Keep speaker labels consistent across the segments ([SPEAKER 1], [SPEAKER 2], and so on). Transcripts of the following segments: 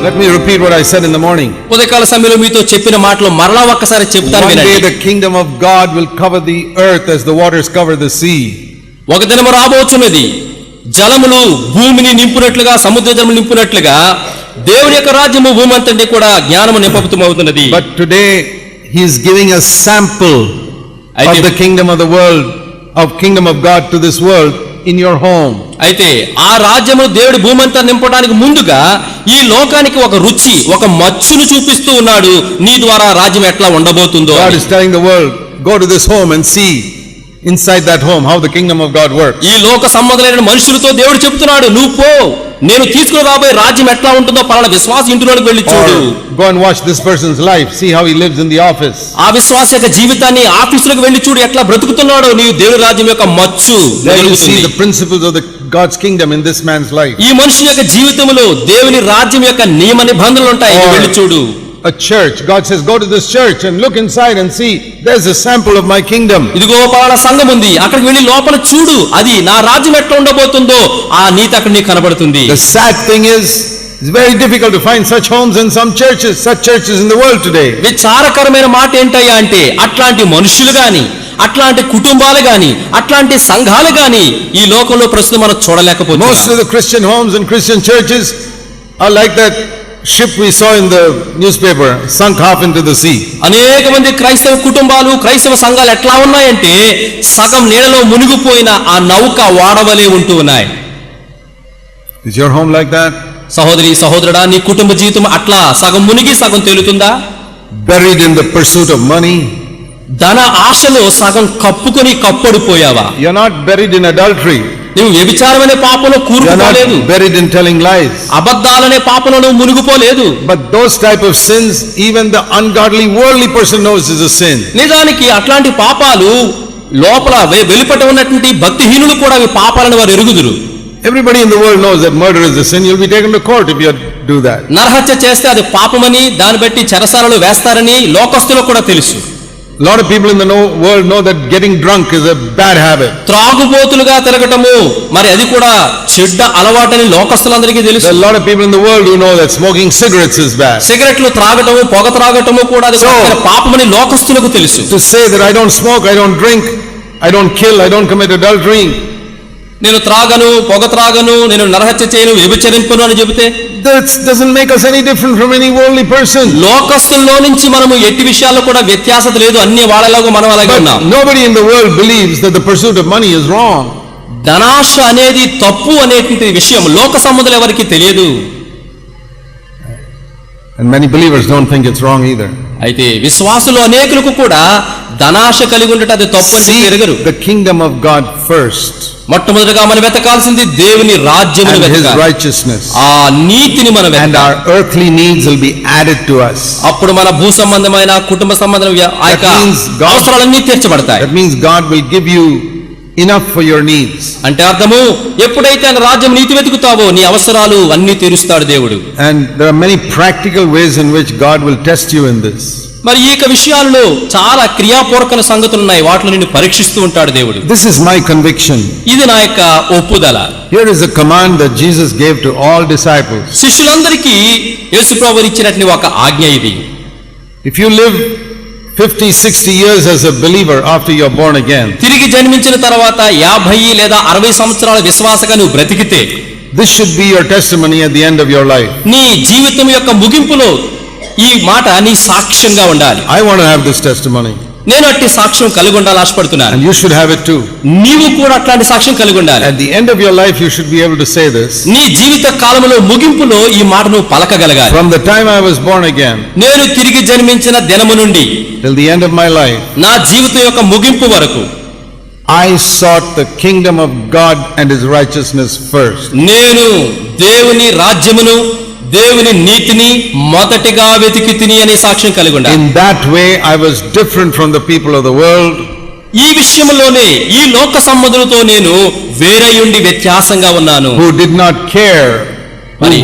[SPEAKER 1] Let me repeat what I said in the morning.
[SPEAKER 2] ఉదయకాల సమయంలో మీతో చెప్పిన మాటలు మరలా ఒక్కసారి చెప్తాను
[SPEAKER 1] One day
[SPEAKER 2] వినండి.
[SPEAKER 1] the kingdom of God will cover the earth as the waters cover the sea.
[SPEAKER 2] ఒక దినము రాబోతున్నది, జలములు భూమిని నింపునట్లుగా, సముద్ర జలములు నింపునట్లుగా దేవుని యొక్క రాజ్యము భూమి అంతటి కూడా జ్ఞానము నింపబడుతున్నది.
[SPEAKER 1] But today he is giving a sample of the kingdom of the world, of kingdom of God to this world in your home.
[SPEAKER 2] అయితే ఆ రాజ్యము దేవుడి భూమి అంతా నింపడానికి ముందుగా ఈ లోకానికి ఒక రుచి, ఒక మచ్చును చూపిస్తూ ఉన్నాడు. నీ ద్వారా రాజ్యం ఎట్లా ఉండబోతుందో.
[SPEAKER 1] God is telling the world, go to this home and see inside that home how the kingdom of God works.
[SPEAKER 2] ఈ లోక సంబంధమైన మనుషులతో దేవుడు చెప్తున్నాడు, నువ్వు పో, నేను తీసుకుని రాబోయే రాజ్యం ఎట్లా ఉంటుందో పలానా విశ్వాస ఇంటిలోకి వెళ్ళి చూడు.
[SPEAKER 1] Go and watch this person's life, see how he lives in the office.
[SPEAKER 2] ఆ విశ్వాస యొక్క జీవితాన్ని ఆఫీసులకు వెళ్ళి చూడు, ఎట్లా బ్రతుకుతున్నాడో. నీవు దేవుని రాజ్యం యొక్క మచ్చు.
[SPEAKER 1] There you see the principles of the God's kingdom in this man's life.
[SPEAKER 2] ఈ మనుషుని యొక్క జీవితంలో దేవుని రాజ్యం యొక్క నియమ నిబంధనలు ఉంటాయి, వెళ్ళి చూడు.
[SPEAKER 1] A church, God says, go to this church and look inside and see, there's a sample of my kingdom.
[SPEAKER 2] ఇదిగో పలానా సంఘం ఉంది, అక్కడికి వెళ్ళి లోపల చూడు, అది నా రాజ్యం ఎట్లా ఉండబోతుందో ఆ నీతి అక్కడ నీకు కనబడుతుంది.
[SPEAKER 1] The sad thing is, it's very difficult to find such homes in some churches, such churches in the world today.
[SPEAKER 2] విచారకరమైన మాట ఏంటయ్యా అంటే, అట్లాంటి మనుషులు గాని, అట్లాంటి కుటుంబాలు గాని, అట్లాంటి సంఘాలు గాని ఈ లోకంలో ప్రస్తుతం మనం చూడలేకపోతున్నాం.
[SPEAKER 1] Most of the Christian homes and Christian churches are like that ship we saw in the newspaper, sunk half into the sea.
[SPEAKER 2] అనేక మంది క్రైస్తవ కుటుంబాలు, క్రైస్తవ సంఘాలు ఎట్లా ఉన్నాయంటే సగం నీళ్ళలో మునిగిపోయిన ఆ నౌక వాడవలే ఉంటూ ఉన్నాయి.
[SPEAKER 1] Is your home like that?
[SPEAKER 2] సహోదరి సహోదరుడా, నీ కుటుంబ జీవితం అట్లా సగం మునిగి సగం తేలుతుందా?
[SPEAKER 1] Buried in the pursuit of money?
[SPEAKER 2] ధన ఆశలో సగం కప్పుకొని కప్పడిపోయావా?
[SPEAKER 1] You're not buried in adultery.
[SPEAKER 2] నువ్వు వ్యభిచారమనే పాపంలో కూరుకుపోలేదు.
[SPEAKER 1] You're not buried in telling lies.
[SPEAKER 2] అబద్ధాలనే పాపంలో నువ్వు మునిగిపోలేదు.
[SPEAKER 1] But those type of sins, even the ungodly worldly person knows is a sin.
[SPEAKER 2] నిజానికి అట్లాంటి పాపాలు లోపల వెలుపట ఉన్నటువంటి భక్తిహీనులు కూడా అవి పాపాలను వారు ఎరుగుదురు.
[SPEAKER 1] Everybody in the world knows that murder is a sin. You'll be taken to court if you do that.
[SPEAKER 2] నరహత్య చేస్తే అది పాపమని, దాన్ని బట్టి చెరసాలలో వేస్తారని లోకస్తులకు కూడా తెలుసు.
[SPEAKER 1] A lot of people in the world know that getting drunk is a bad habit.
[SPEAKER 2] త్రాగుబోతులుగా తిరగటము మరి అది కూడా చెడ్డ అలవాటని లోకస్తులందరికీ తెలుసు.
[SPEAKER 1] There are a lot of people in the world who know that smoking cigarettes is bad.
[SPEAKER 2] సిగరెట్లు త్రాగటము, పొగ త్రాగటము కూడా అది పాపమని లోకస్తులకు తెలుసు.
[SPEAKER 1] To say that I don't smoke, I don't drink, I don't kill, I don't commit adultery,
[SPEAKER 2] నేను త్రాగను, పొగ త్రాగను, నేను నరహత్య చేయను, వ్యభిచరింపను అని చెబితే
[SPEAKER 1] that doesn't make us any different from any worldly person.
[SPEAKER 2] లోకస్తుల్లో నుంచి మనము ఎట్టి విషయాల్లో కూడా వ్యత్యాసత లేదు, అన్ని వాళ్ళలాగా మనం అలాగే ఉన్నాం.
[SPEAKER 1] Nobody in the world believes that the pursuit of money is wrong.
[SPEAKER 2] ధనాశ అనేది తప్పు అనేటువంటి విషయం లోక సంబంధులు ఎవరికి తెలియదు.
[SPEAKER 1] And many believers don't think it's wrong either.
[SPEAKER 2] అయితే విశ్వాసులు అనేకులకు కూడా ధనాశ కలిగి ఉండట అది తప్పు అని ఎరగరు.
[SPEAKER 1] The kingdom of God first.
[SPEAKER 2] మొట్టమొదటిగా మనం వెతకాల్సింది దేవుని రాజ్యమును
[SPEAKER 1] and his
[SPEAKER 2] వెతకాలి.
[SPEAKER 1] righteousness.
[SPEAKER 2] ఆ నీతిని మనం
[SPEAKER 1] and
[SPEAKER 2] వెతకాలి.
[SPEAKER 1] our earthly needs will be added to us.
[SPEAKER 2] అప్పుడు మన భూ సంబంధమైన, కుటుంబ సంబంధమైన ఆ యొక్క అవసరాలన్నీ తీర్చబడతాయి.
[SPEAKER 1] That means God will give you enough for your needs.
[SPEAKER 2] అంటే అర్థము, ఎప్పుడైతే ఆయన రాజ్యం నీతి వెతుకుతావో నీ అవసరాలు అన్ని తీరుస్తాడు దేవుడు.
[SPEAKER 1] And there are many practical ways in which God will test you in this.
[SPEAKER 2] మరి ఈ విషయాల్లో చాలా క్రియాపూర్వక సంగతులు ఉన్నాయి, వాటిని నిన్ను పరీక్షిస్తూ ఉంటాడు దేవుడు.
[SPEAKER 1] This is my conviction.
[SPEAKER 2] ఇది నా యొక్క ఒప్పుదల.
[SPEAKER 1] Here is a command that Jesus gave to all disciples.
[SPEAKER 2] శిష్యులందరికీ యేసుప్రభువు ఇచ్చినటువంటి ఒక ఆజ్ఞ ఇది.
[SPEAKER 1] If you live 50-60 years as a believer after you are born again,
[SPEAKER 2] తిరిగి జన్మించిన తర్వాత 50 లేదా 60 సంవత్సరాల విశ్వాసగా నువ్వు బ్రతికితే,
[SPEAKER 1] this should be your testimony at the end of your life.
[SPEAKER 2] నీ జీవితం యొక్క ముగింపులో ఈ మాట నీ సాక్ష్యంగా ఉండాలి.
[SPEAKER 1] I want to have this testimony.
[SPEAKER 2] నేను అట్టి సాక్ష్యం కలిగి ఉండాలని ఆశపడుతున్నాను.
[SPEAKER 1] And you should have it too.
[SPEAKER 2] నీవు కూడా అట్లాంటి సాక్ష్యం కలిగి ఉండాలి.
[SPEAKER 1] At the end of your life you should be able to say this.
[SPEAKER 2] నీ జీవిత కాలంలో ముగింపులో ఈ మాట నువ్వు పలకగలగాలి.
[SPEAKER 1] From the time I was born again,
[SPEAKER 2] నేను తిరిగి జన్మించిన దినము నుండి
[SPEAKER 1] till the end of my life,
[SPEAKER 2] నా జీవితం యొక్క ముగింపు వరకు
[SPEAKER 1] I sought the kingdom of God and his righteousness first.
[SPEAKER 2] నేను దేవుని రాజ్యమును, దేవుని నీతిని మొదటిగా వెతికి తిని అనే సాక్ష్యం కలిగి ఉండాలి.
[SPEAKER 1] In that way I was different from the people of the world.
[SPEAKER 2] ఈ విషయంలోనే ఈ లోక సంబంధులతో నేను వేరయుండి వ్యత్యాసంగా ఉన్నాను.
[SPEAKER 1] Who did not care,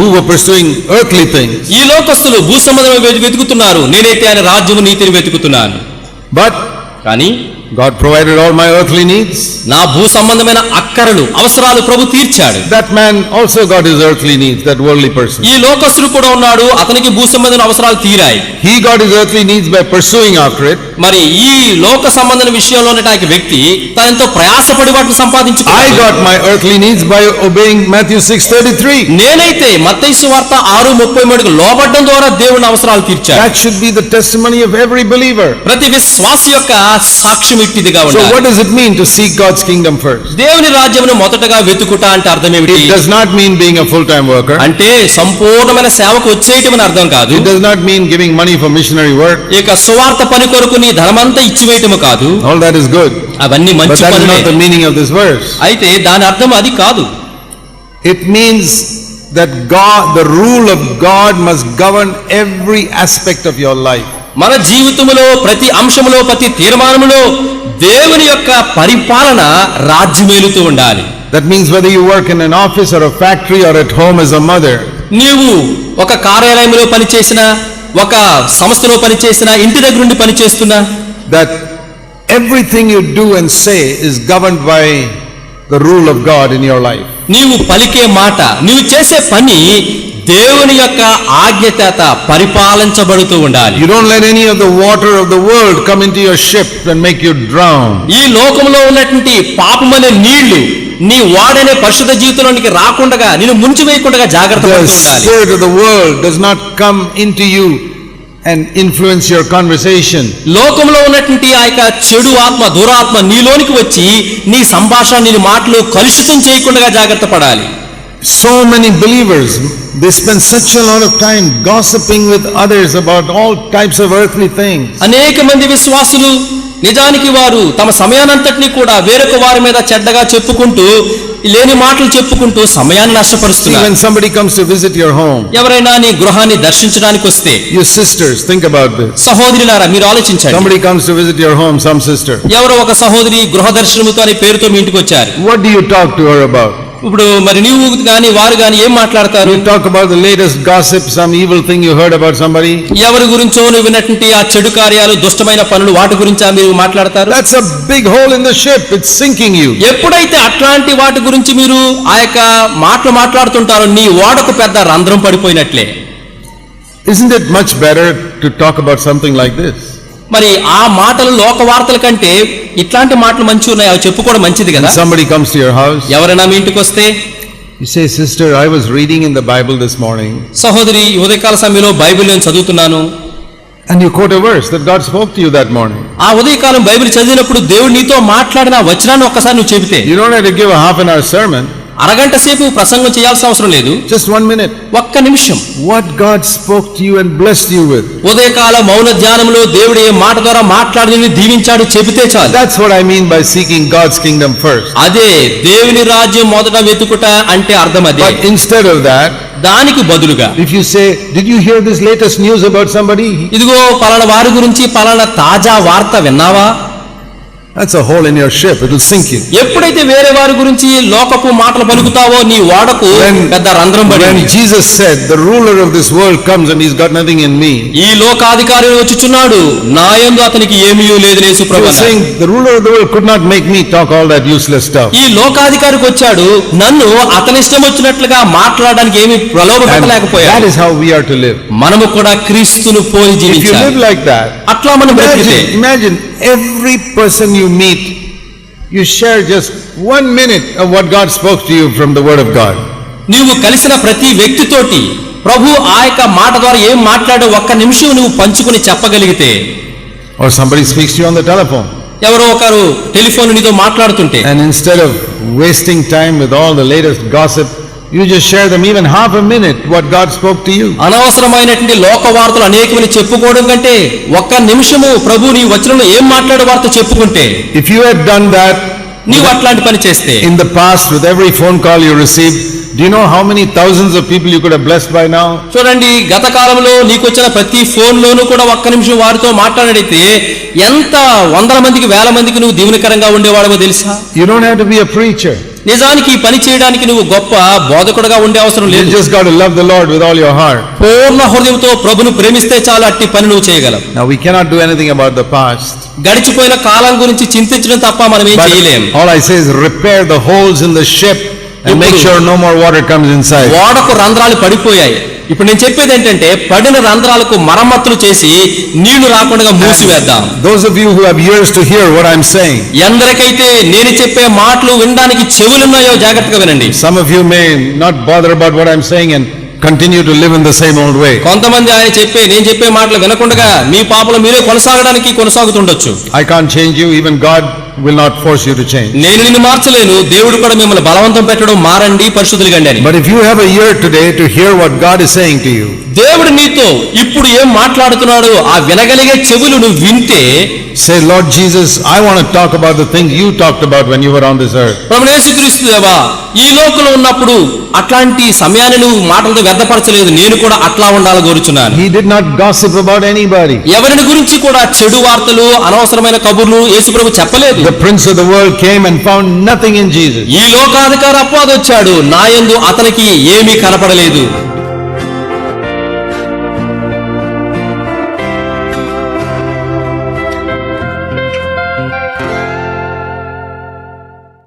[SPEAKER 1] who were pursuing earthly things.
[SPEAKER 2] ఈ లోకస్తులు భూ సంబంధం వెతుకుతున్నారు, నేనైతే ఆయన రాజ్యము నీతిని వెతుకుతున్నాను.
[SPEAKER 1] But
[SPEAKER 2] కానీ
[SPEAKER 1] God provided all my earthly needs.
[SPEAKER 2] నా భూ సంబంధమైన అక్కరలు అవసరాలు ప్రభు తీర్చాడు.
[SPEAKER 1] That man also got his earthly needs, that worldly person.
[SPEAKER 2] ఈ లోకస్తుడు కూడా ఉన్నాడు, అతనికి భూ సంబంధమైన అవసరాలు తీరాయి.
[SPEAKER 1] He got his earthly needs by pursuing after it.
[SPEAKER 2] మరి ఈ లోక సంబంధమైన విషయంలో ఉన్నటువంటి వ్యక్తి తనతో ప్రయాసపడి వాటిని సంపాదించుకున్నాడు.
[SPEAKER 1] I got my earthly needs by obeying Matthew 6:33.
[SPEAKER 2] నేనైతే మత్తయి సువార్త 6:33కు లోబడడం ద్వారా దేవుని అవసరాలు తీర్చాడు.
[SPEAKER 1] That should be the testimony of every believer.
[SPEAKER 2] ప్రతి విశ్వాసి యొక్క సాక్ష్యం ఇట్టిదిగా
[SPEAKER 1] So
[SPEAKER 2] ఉండాలి.
[SPEAKER 1] what does it mean to seek God's kingdom first?
[SPEAKER 2] దేవుని రాజ్యమును మొదటగా వెతుకుట అంటే అర్థం ఏమిటి?
[SPEAKER 1] It does not mean being a full-time worker.
[SPEAKER 2] అంటే సంపూర్ణమైన సేవకు వచ్చేయటం అని అర్థం కాదు.
[SPEAKER 1] It does not mean giving money for missionary work.
[SPEAKER 2] ఇక సువార్త పని కొరకు నీ ధనమంతా ఇచ్చివేయటము కాదు.
[SPEAKER 1] All that is good.
[SPEAKER 2] అవన్నీ
[SPEAKER 1] But
[SPEAKER 2] మంచి
[SPEAKER 1] that is
[SPEAKER 2] పనులే.
[SPEAKER 1] not the meaning of this verse.
[SPEAKER 2] అయితే దాని అర్థం అది కాదు.
[SPEAKER 1] It means that God, the rule of God must govern every aspect of your life.
[SPEAKER 2] మన జీవితంలో ప్రతి అంశములో ప్రతి తీర్మానములో దేవుని యొక్క పరిపాలన రాజ్యమేలుతూ ఉండాలి.
[SPEAKER 1] That means whether you work in an office or a factory or at home as a mother.
[SPEAKER 2] నీవు ఒక కార్యాలయంలో పనిచేసినా, ఒక సంస్థలో పనిచేసినా, ఇంటి దగ్గర నుండి పనిచేస్తున్నా,
[SPEAKER 1] That everything you do and say is governed by the rule of God in your life.
[SPEAKER 2] నీవు పలికే మాట, నీవు చేసే పని దేవుని యొక్క ఆజ్ఞ చేత పరిపాలించబడుతూ ఉండాలి.
[SPEAKER 1] You don't let any of the water of the world come into your ship and make you drown.
[SPEAKER 2] ఈ లోకంలో ఉన్నటువంటి పాపమనే నీళ్లు నీ వాడనే పరిశుద్ధ జీవితంలోనికి రాకుండా నిన్ను ముంచివేయకుండా జాగ్రత్త
[SPEAKER 1] The
[SPEAKER 2] పడుతూ ఉండాలి.
[SPEAKER 1] spirit of the world does not come into you and influence your conversation.
[SPEAKER 2] లోకంలో ఉన్నటువంటి ఆ యొక్క చెడు ఆత్మ, దురాత్మ నీలోనికి వచ్చి నీ సంభాషణ, నీ మాటలు కలుషితం చేయకుండా జాగ్రత్త పడాలి.
[SPEAKER 1] So many believers, they spend such a lot of time gossiping with others about all types of earthly things.
[SPEAKER 2] అనేక మంది విశ్వాసులు నిజానికి వారు తమ సమయానంతటినీ కూడా వేరొక వారి మీద చెడ్డగా చెప్పుకుంటూ, లేని మాటలు చెప్పుకుంటూ సమయాన్ని
[SPEAKER 1] See,
[SPEAKER 2] నష్టపరుస్తున్నారు.
[SPEAKER 1] when somebody comes to visit your home,
[SPEAKER 2] ఎవరైనా నీ గృహాన్ని దర్శించడానికి వస్తే,
[SPEAKER 1] you sisters, think about this.
[SPEAKER 2] సహోదరులారా మీరు ఆలోచించండి.
[SPEAKER 1] Somebody comes to visit your home, some sister.
[SPEAKER 2] ఎవరో ఒక సహోదరి గృహ దర్శనముతో అనే పేరుతో మీ ఇంటికి వచ్చారు.
[SPEAKER 1] What do you talk to her about?
[SPEAKER 2] ఇప్పుడు మరి నీవు గాని వారు గాని ఏం మాట్లాడతారు?
[SPEAKER 1] You talk about the latest gossip, some evil thing you heard about somebody.
[SPEAKER 2] ఎవరి గురించో నువ్వు విన్నటువంటి ఆ చెడు కార్యాలు, దుష్టమైన పనులు, వాటి గురించా మీరు మాట్లాడతారు?
[SPEAKER 1] That's a big hole in the ship. It's sinking you.
[SPEAKER 2] ఎప్పుడైతే అట్లాంటి వాటి గురించి మీరు ఆ యొక్క మాటలు మాట్లాడుతుంటారో నీ ఓడకు పెద్ద రంధ్రం పడిపోయినట్లే.
[SPEAKER 1] Isn't it much better to talk about something like this?
[SPEAKER 2] మరి ఆ మాటలు లోక వార్తల కంటే ఇట్లాంటి మాటలు మంచి ఉన్నాయి, అవి చెప్పుకోవడం మంచిది కదా.
[SPEAKER 1] When somebody comes to your house,
[SPEAKER 2] ఎవరైనా మీ ఇంటికి వస్తే,
[SPEAKER 1] you say, "Sister, I was reading in the Bible this morning."
[SPEAKER 2] సహోదరి ఈ ఉదయకాల సమయంలో బైబిల్ నేను చదువుతున్నాను.
[SPEAKER 1] And you quote a verse that God spoke to you that morning.
[SPEAKER 2] ఆ ఉదయకాలం బైబిల్ చదివినప్పుడు దేవుడు నీతో మాట్లాడిన వచనాన్ని ఒక్కసారి నువ్వు చెబితే,
[SPEAKER 1] You don't have to give a half an hour sermon.
[SPEAKER 2] అరగంట సేపు ప్రసంగం చేయాల్సిన అవసరం లేదు.
[SPEAKER 1] Just 1 minute.
[SPEAKER 2] ఒక్క నిమిషం
[SPEAKER 1] What God spoke to you and blessed you with.
[SPEAKER 2] ఉదయకాల మౌన ధ్యానంలో దేవుడు ఏ మాట ద్వారా మాట్లాడి నిన్ను దీవించాడు చెబితే చాలు.
[SPEAKER 1] That's what I mean by seeking God's kingdom first.
[SPEAKER 2] అదే దేవుని రాజ్యం మొదట వెతుకుట అంటే అర్థం అదే.
[SPEAKER 1] But instead of that,
[SPEAKER 2] దానికి బదులుగా
[SPEAKER 1] if you say, "Did you hear this latest news about somebody?"
[SPEAKER 2] ఇదిగో పలానా వారి గురించి పలానా తాజా వార్త విన్నావా?
[SPEAKER 1] That's a hole in your ship. It will sink you.
[SPEAKER 2] ఎప్పుడైతే వేరే వారి గురించి లోకపు మాటలు పలుకుతావో నీ ఓడకు పెద్ద రంధ్రం
[SPEAKER 1] When
[SPEAKER 2] పడింది.
[SPEAKER 1] Jesus said, "The ruler of this world comes and he's got nothing in me,"
[SPEAKER 2] ఈ లోకాధికారి వచ్చుచున్నాడు, నా యందు అతనికి ఏమీ లేదు యేసు
[SPEAKER 1] he
[SPEAKER 2] ప్రభువు
[SPEAKER 1] was
[SPEAKER 2] అన్నాడు.
[SPEAKER 1] saying, "The ruler of the world could not make me talk all that useless stuff."
[SPEAKER 2] ఈ లోకాధికారికి వచ్చాడు, నన్ను అతని ఇష్టం వచ్చినట్లుగా మాట్లాడడానికి ఏమి ప్రలోభ
[SPEAKER 1] And that
[SPEAKER 2] పెట్టలేకపోయాడు.
[SPEAKER 1] is how we are to live.
[SPEAKER 2] మనము కూడా క్రీస్తును పోలి
[SPEAKER 1] If you
[SPEAKER 2] జీవించాలి.
[SPEAKER 1] live like that,
[SPEAKER 2] అట్లా మనం బ్రతికితే
[SPEAKER 1] imagine every person you meet, you share just 1 minute of what God spoke to you from the word of God.
[SPEAKER 2] నీవు కలిసిన ప్రతి వ్యక్తితోటి ప్రభు ఆ యొక్క మాట ద్వారా ఏం మాట్లాడో ఒక్క నిమిషం నువ్వు పంచుకుని చెప్పగలిగితే,
[SPEAKER 1] Or somebody speaks to you on the telephone,
[SPEAKER 2] ఎవరో ఒకరు టెలిఫోన్ నీతో మాట్లాడుతుంటే,
[SPEAKER 1] and instead of wasting time with all the latest gossip, you just share them even half a minute what God spoke to you.
[SPEAKER 2] అనవసరమైనటువంటి లోక వార్తలు అనేకమని చెప్పుకోవడం కంటే ఒక్క నిమిషము ప్రభు నీ వచనంలో ఏం మాట్లాడే వార్త చెప్పుకుంటే,
[SPEAKER 1] If you had done that
[SPEAKER 2] నీవు అట్లాంటి పని చేస్తే,
[SPEAKER 1] in the past with every phone call you received, do you know how many thousands of people you could have blessed by now?
[SPEAKER 2] చూడండి గత కాలంలో నీకు వచ్చిన ప్రతి ఫోన్ లోనూ కూడా ఒక్క నిమిషం వారితో మాట్లాడితే ఎంత వందల మందికి, వేల మందికి నువ్వు దీవెనకరంగా ఉండేవాడమో తెలుసా?
[SPEAKER 1] You don't have to be a preacher.
[SPEAKER 2] నిజానికి ఈ పని చేయడానికి నువ్వు గొప్ప బోధకుడుగా ఉండే అవసరం
[SPEAKER 1] You
[SPEAKER 2] లేదు.
[SPEAKER 1] just got to love the Lord with all your heart.
[SPEAKER 2] పూర్ణ హృదయంతో ప్రభును ప్రేమిస్తే చాలు అట్టి పని నువ్వు చేయగలవు.
[SPEAKER 1] Now we cannot do anything about the past.
[SPEAKER 2] గడిచిపోయిన కాలం గురించి చింతించడం తప్ప మనం ఏం చేయలేం.
[SPEAKER 1] But all I say is repair the holes in the ship and make sure no more water comes inside.
[SPEAKER 2] ఓడకు రంధ్రాలు పడిపోయాయి. ఇప్పుడు నేను చెప్పేది ఏంటంటే పడిన రంధ్రాలకు మరమ్మతులు చేసి నీళ్లు రాకుండా మూసివేద్దాం.
[SPEAKER 1] Those of you who have ears to hear what I'm saying.
[SPEAKER 2] ఎందరికైతే నేను చెప్పే మాటలు వినడానికి చెవులున్నాయో జాగ్రత్తగా వినండి.
[SPEAKER 1] Some of you may not bother about what I'm saying and continue to live in the same old way.
[SPEAKER 2] కొంతమంది నేను చెప్పే మాటలు వినకుండా మీ పాపలు మీరే కొనసాగుతుండొచ్చు.
[SPEAKER 1] I can't change you, even God will not force you to change.
[SPEAKER 2] నేను నిన్ను మార్చలేను, దేవుడు కూడా మిమ్మల్ని బలవంతం పెట్టడం మారండి పరిశుద్ధులు కండి అని.
[SPEAKER 1] But if you have a ear today to hear what God is saying to you,
[SPEAKER 2] దేవుడు నీతో ఇప్పుడు ఏం మాట్లాడుతున్నాడో ఆ వినగలిగే చెవులు నువ్వు వింటే,
[SPEAKER 1] say, Lord Jesus, I want to talk about the things you talked about when you were on this earth.
[SPEAKER 2] ప్రభువైన యేసుక్రీస్తు దేవా, ఈ లోకంలో ఉన్నప్పుడు అట్లాంటి సమయాన్ని నువ్వు మాటలతో వ్యర్థపరచలేదు, నేను కూడా అట్లా ఉండాలని కోరుచున్నాను.
[SPEAKER 1] He did not gossip about anybody.
[SPEAKER 2] ఎవరిని గురించి కూడా చెడు వార్తలు అనవసరమైన కబుర్లు యేసుప్రభు చెప్పలేదు.
[SPEAKER 1] The prince of the world came and found nothing in Jesus.
[SPEAKER 2] ఈ లోకాధికారి అపవాది వచ్చాడు, నా యందు అతనికి ఏమీ కనపడలేదు.